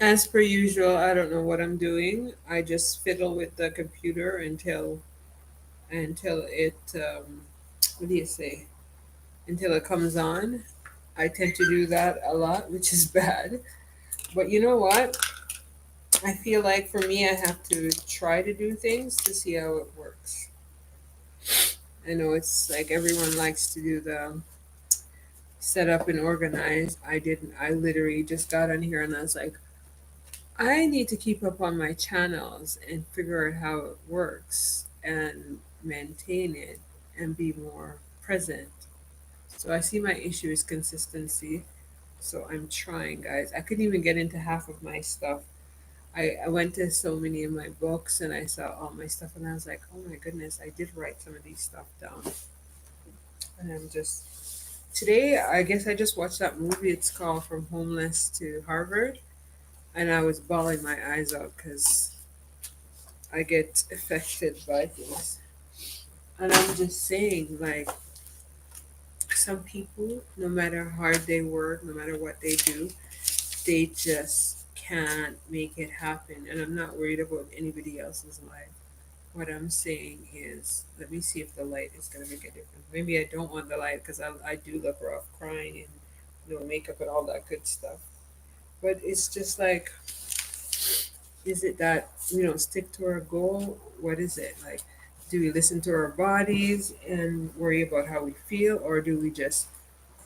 As per usual, I don't know what I'm doing. I just fiddle with the computer until it what do you say? Until it comes on. I tend to do that a lot, which is bad. But you know what? I feel like for me, I have to try to do things to see how it works. I know it's like everyone likes to do the set up and organize. I didn't. I literally just got on here and I was like, I need to keep up on my channels and figure out how it works and maintain it and be more present. So I see my issue is consistency. So I'm trying, guys. I couldn't even get into half of my stuff. I went to so many of my books and I saw all my stuff and I was like, oh my goodness, I did write some of these stuff down. And I'm just today I guess I just watched that movie. It's called From Homeless to Harvard, and I was bawling my eyes out because I get affected by things. And I'm just saying, like, some people, no matter how hard they work, no matter what they do, they just can't make it happen. And I'm not worried about anybody else's life. What I'm saying is, let me see if the light is going to make a difference. Maybe I don't want the light because I do look rough crying and makeup and all that good stuff. But it's just like, is it that we don't stick to our goal? What is it? Like, do we listen to our bodies and worry about how we feel, or do we just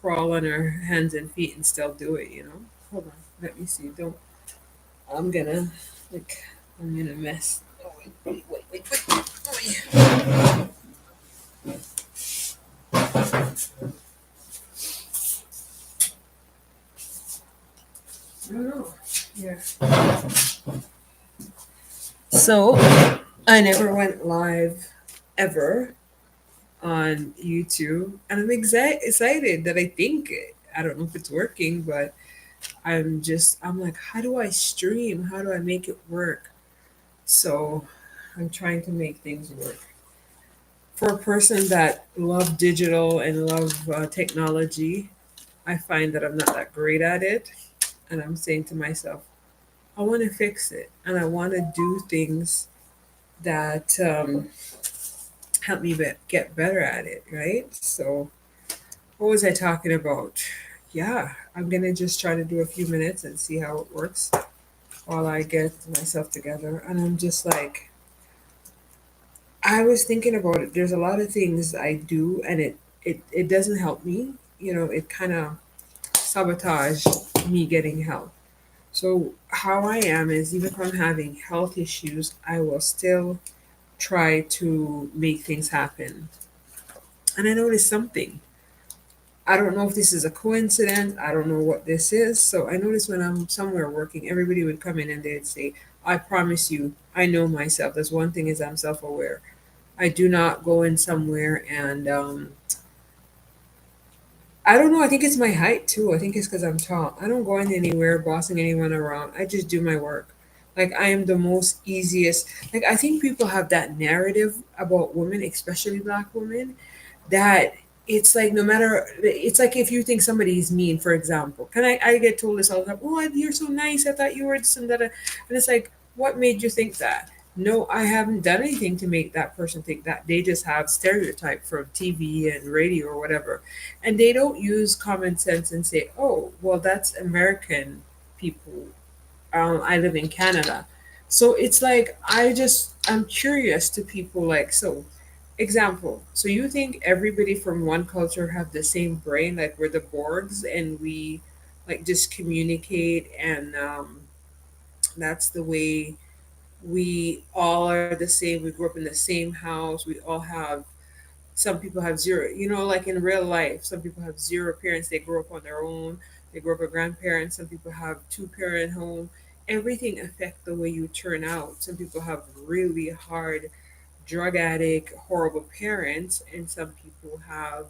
crawl on our hands and feet and still do it, Hold on. Let me see. Don't. I'm gonna, like, I'm in a mess. Oh, wait. Oh, yeah. I don't know. Yeah. So, I never went live ever on YouTube, and I'm excited that I don't know if it's working, but I'm like, how do I stream? How do I make it work? So I'm trying to make things work. For a person that love digital and love technology, I find that I'm not that great at it, and I'm saying to myself, I want to fix it, and I want to do things that help me get better at it, right? So what was I talking about? Yeah, I'm gonna just try to do a few minutes and see how it works while I get myself together. And I'm just like, I was thinking about it. There's a lot of things I do, and it doesn't help me. It kind of sabotage me getting help. So how I am is, even if I'm having health issues, I will still try to make things happen. And I noticed something. I don't know if this is a coincidence. I don't know what this is. So I notice when I'm somewhere working, everybody would come in and they'd say, I promise you, I know myself. That's one thing, is I'm self aware. I do not go in somewhere and I don't know. I think it's my height too. I think it's because I'm tall. I don't go in anywhere bossing anyone around. I just do my work. Like, I am the most easiest. Like, I think people have that narrative about women, especially black women, that it's like, no matter, it's like if you think somebody is mean, for example. I get told this all the time, oh, you're so nice, I thought you were this and that. And it's like, what made you think that? No, I haven't done anything to make that person think that. They just have stereotype from TV and radio or whatever, and they don't use common sense and say, oh, well, that's American people. I live in Canada. So it's like, I'm curious to people, like, so example, so you think everybody from one culture have the same brain, like we're the Borgs and we like just communicate, and that's the way we all are the same. We grew up in the same house. We all have, some people have zero, like in real life, some people have zero parents. They grew up on their own. They grew up with grandparents. Some people have two-parent home. Everything affect the way you turn out. Some people have really hard drug addict, horrible parents, and some people have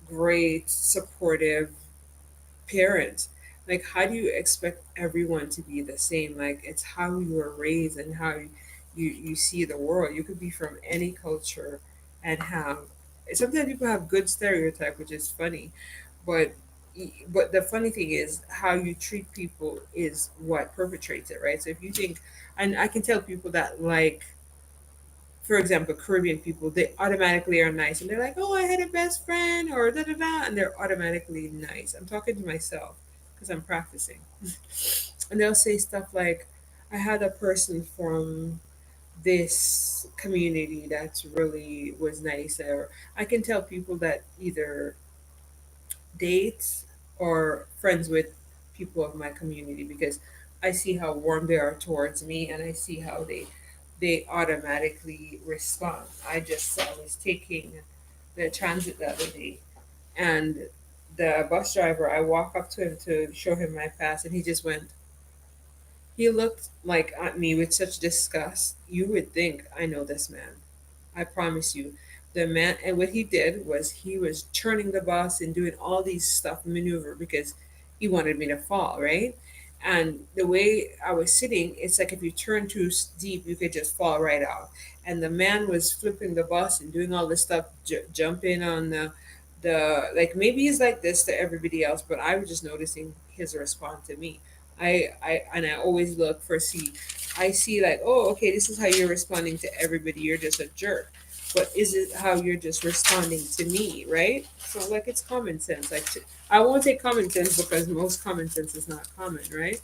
great, supportive parents. Like, how do you expect everyone to be the same? Like, it's how you were raised and how you see the world. You could be from any culture and have, sometimes people have good stereotype, which is funny, but but the funny thing is how you treat people is what perpetrates it, right? So if you think, and I can tell people that, like, for example, Caribbean people, they automatically are nice, and they're like, "Oh, I had a best friend," or da da da, and they're automatically nice. I'm talking to myself because I'm practicing, and they'll say stuff like, "I had a person from this community that's really was nice," or I can tell people that either dates or friends with people of my community because I see how warm they are towards me, and I see how they automatically respond. I was taking the transit the other day, and the bus driver, I walk up to him to show him my pass, and he just went. He looked like at me with such disgust. You would think I know this man. I promise you. The man, and what he did was he was turning the bus and doing all these stuff maneuver because he wanted me to fall, right? And the way I was sitting, it's like if you turn too deep, you could just fall right out. And the man was flipping the bus and doing all this stuff, jumping on the like maybe he's like this to everybody else, but I was just noticing his response to me. I always look for see. I see like, oh, okay, this is how you're responding to everybody. You're just a jerk. But is it how you're just responding to me, right? So like it's common sense. Like I won't say common sense because most common sense is not common, right?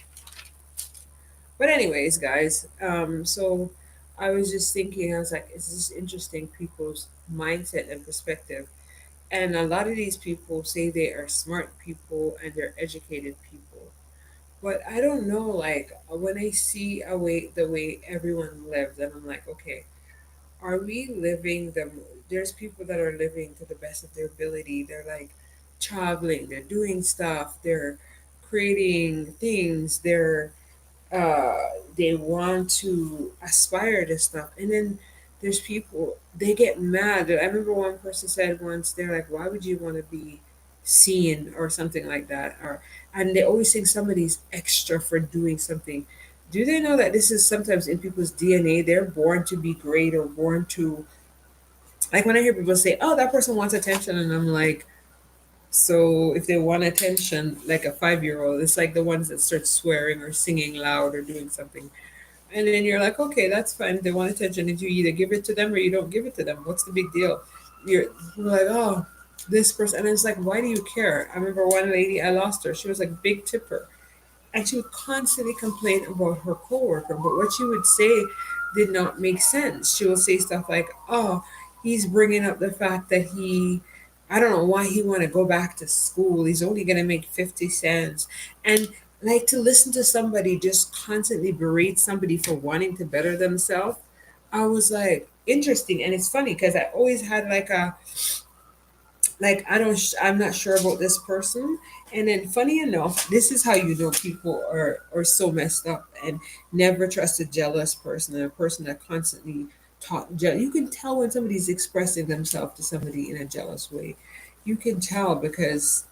But anyways, guys, so I was just thinking, I was like, it's just interesting people's mindset and perspective. And a lot of these people say they are smart people and they're educated people. But I don't know, like when I see a way the way everyone lives, and I'm like, okay, are we living the? There's people that are living to the best of their ability. They're like traveling, they're doing stuff, they're creating things, uh, they want to aspire to stuff, and then there's people they get mad. I remember one person said once, they're like, "Why would you want to be seen?" or something like that, or and they always think somebody's extra for doing something. Do they know that this is sometimes in people's DNA? They're born to be great or born to like when I hear people say, "Oh, that person wants attention," and I'm like, so if they want attention, like a 5 year old, it's like the ones that start swearing or singing loud or doing something. And then you're like, okay, that's fine. They want attention, and you either give it to them or you don't give it to them. What's the big deal? You're like, oh, this person. And it's like, why do you care? I remember one lady, I lost her. She was like big tipper, and she would constantly complain about her coworker, but what she would say did not make sense. She would say stuff like, "Oh, he's bringing up the fact that I don't know why he want to go back to school. He's only gonna make 50 cents," and like to listen to somebody just constantly berate somebody for wanting to better themselves. I was like, interesting, and it's funny because I always had like a like I'm not sure about this person, and then funny enough, this is how you know people are so messed up and never trust a jealous person and a person that constantly you can tell when somebody's expressing themselves to somebody in a jealous way. You can tell because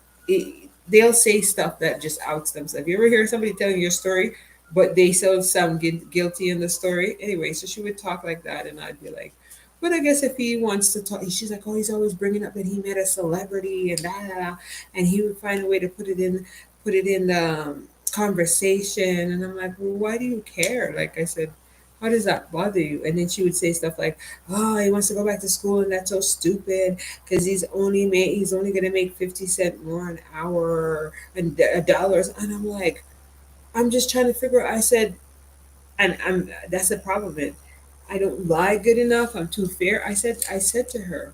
they'll say stuff that just outs themselves. You ever hear somebody telling your story but they still sound guilty in the story? Anyway, so she would talk like that, and I'd be like, but I guess if he wants to talk, she's like, oh, he's always bringing up that he met a celebrity and da da da, and he would find a way to put it in the conversation. And I'm like, well, why do you care? Like I said, how does that bother you? And then she would say stuff like, oh, he wants to go back to school, and that's so stupid because he's only gonna make 50 cent more an hour and dollars. And I'm like, I'm just trying to figure out. I said, and I'm that's the problem. I don't lie good enough. I'm too fair. I said to her,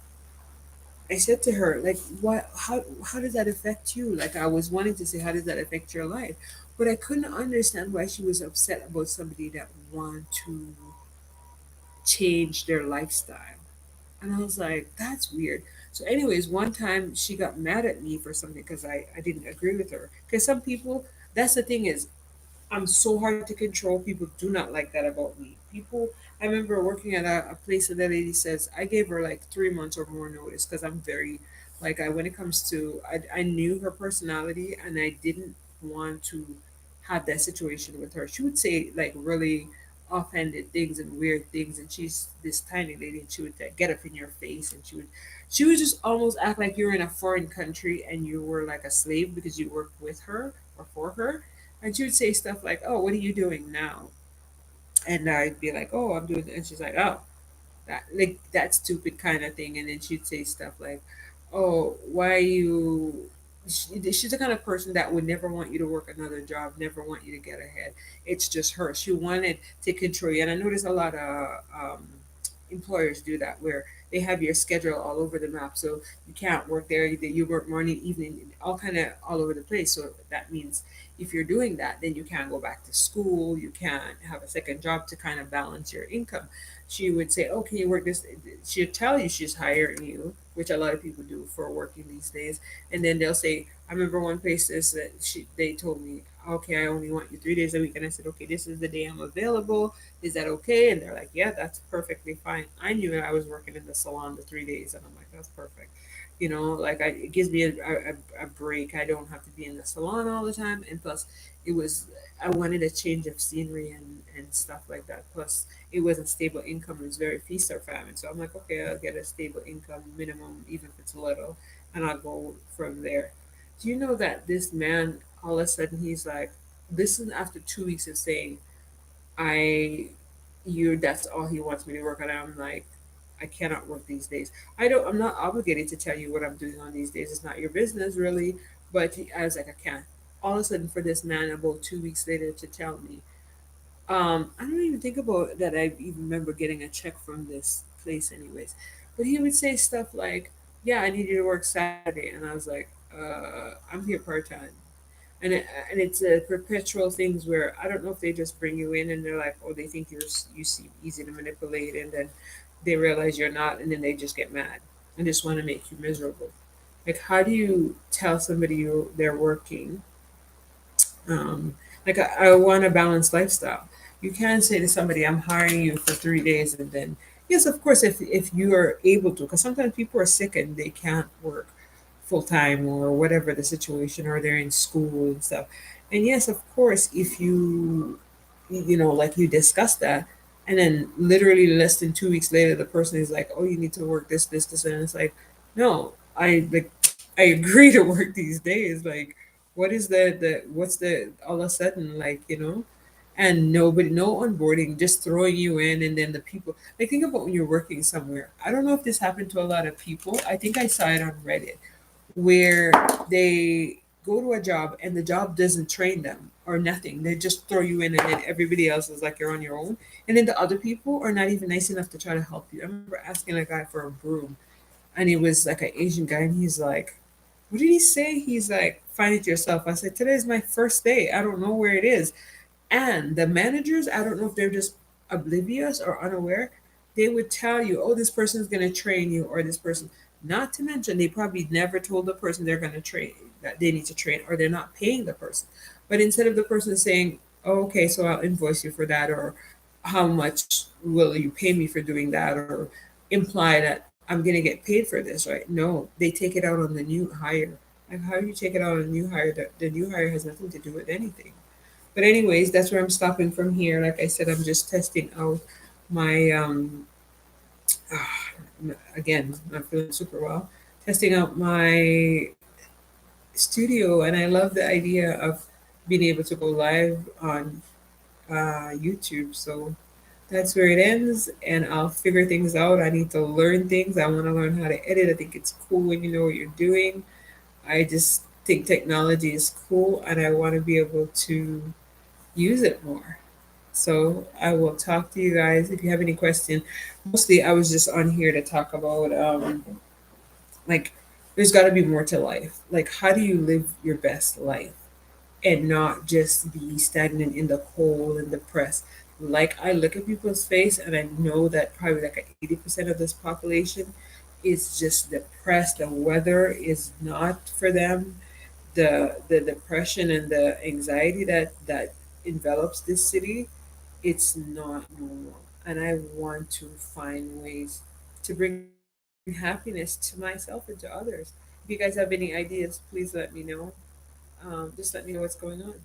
like, what? How does that affect you? Like, I was wanting to say, how does that affect your life? But I couldn't understand why she was upset about somebody that want to change their lifestyle. And I was like, that's weird. So, anyways, one time she got mad at me for something because I didn't agree with her. Because some people, that's the thing is, I'm so hard to control. People do not like that about me. People, I remember working at a place and the lady says, I gave her like 3 months or more notice because I'm very, like, when it comes to, I knew her personality and I didn't want to have that situation with her. She would say, like, really offhanded things and weird things, and she's this tiny lady, and she would get up in your face, and she would just almost act like you're in a foreign country and you were like a slave because you worked with her or for her, and she would say stuff like, "Oh, what are you doing now?" And I'd be like, "Oh, I'm doing," and she's like, "Oh." That like that stupid kind of thing, and then she'd say stuff like, "Oh, why you?" She's the kind of person that would never want you to work another job, never want you to get ahead. It's just her. She wanted to control you, and I notice a lot of employers do that, where they have your schedule all over the map, so you can't work there. You work morning, evening, all kind of all over the place. So that means if you're doing that, then you can't go back to school. You can't have a second job to kind of balance your income. She would say, "Oh, can you work this?" She'd tell you she's hiring you, which a lot of people do for working these days. And then they'll say, "I remember one place is that they told me, okay, I only want you 3 days a week." And I said, "Okay, this is the day I'm available. Is that okay?" And they're like, "Yeah, that's perfectly fine." I knew I was working in the salon the 3 days, and I'm like, "That's perfect." It gives me a break. I don't have to be in the salon all the time. And plus, it was, I wanted a change of scenery and stuff like that. Plus, it wasn't stable income. It was very feast or famine. So I'm like, okay, I'll get a stable income minimum, even if it's little, and I'll go from there. Do you know that this man, all of a sudden, he's like, this is after 2 weeks of saying, I, that's all he wants me to work on. I'm like, I cannot work these days. I'm not obligated to tell you what I'm doing on these days. It's not your business, really. But I was like, I can't. All of a sudden, for this man, about 2 weeks later, to tell me, I don't even think about that. I even remember getting a check from this place, anyways. But he would say stuff like, "Yeah, I need you to work Saturday," and I was like, "I'm here part time." And it's a perpetual things where I don't know if they just bring you in and they're like, oh, they think you seem easy to manipulate, and then they realize you're not, and then they just get mad and just want to make you miserable. Like, how do you tell somebody they're working, I want a balanced lifestyle. You can't say to somebody, "I'm hiring you for 3 days," and then yes, of course, if you are able to, because sometimes people are sick and they can't work full time or whatever the situation, or they're in school and stuff. And yes, of course, if like you discuss that, and then literally less than 2 weeks later, the person is like, "Oh, you need to work this," and it's like, no, I agree to work these days. Like, what is what's the all of a sudden, and nobody, no onboarding, just throwing you in, and then the people, like, think about when you're working somewhere. I don't know if this happened to a lot of people. I think I saw it on Reddit, where they go to a job and the job doesn't train them or nothing. They just throw you in, and then everybody else is like you're on your own. And then the other people are not even nice enough to try to help you. I remember asking a guy for a broom, and he was like an Asian guy, and he's like, what did he say? He's like, "Find it yourself." I said, "Today's my first day. I don't know where it is." And the managers, I don't know if they're just oblivious or unaware, they would tell you, "Oh, this person's going to train you," or "this person." Not to mention, they probably never told the person they're going to train, that they need to train, or they're not paying the person. But instead of the person saying, "Oh, okay, so I'll invoice you for that," or "How much will you pay me for doing that," or imply that I'm going to get paid for this, right? No, they take it out on the new hire. Like, how do you take it out on a new hire? The new hire has nothing to do with anything. But anyways, that's where I'm stopping from here. Like I said, I'm just testing out my again, not feeling super well. Testing out my studio, and I love the idea of being able to go live on YouTube. So that's where it ends, and I'll figure things out. I need to learn things. I want to learn how to edit. I think it's cool when you know what you're doing. I just think technology is cool, and I want to be able to use it more. So I will talk to you guys if you have any question. Mostly, I was just on here to talk about like, there's got to be more to life. Like, how do you live your best life and not just be stagnant in the cold and depressed? Like, I look at people's face and I know that probably like 80% of this population is just depressed. The weather is not for them. The depression and the anxiety that envelops this city, it's not normal. And I want to find ways to bring happiness to myself and to others. If you guys have any ideas, please let me know. Just let me know what's going on.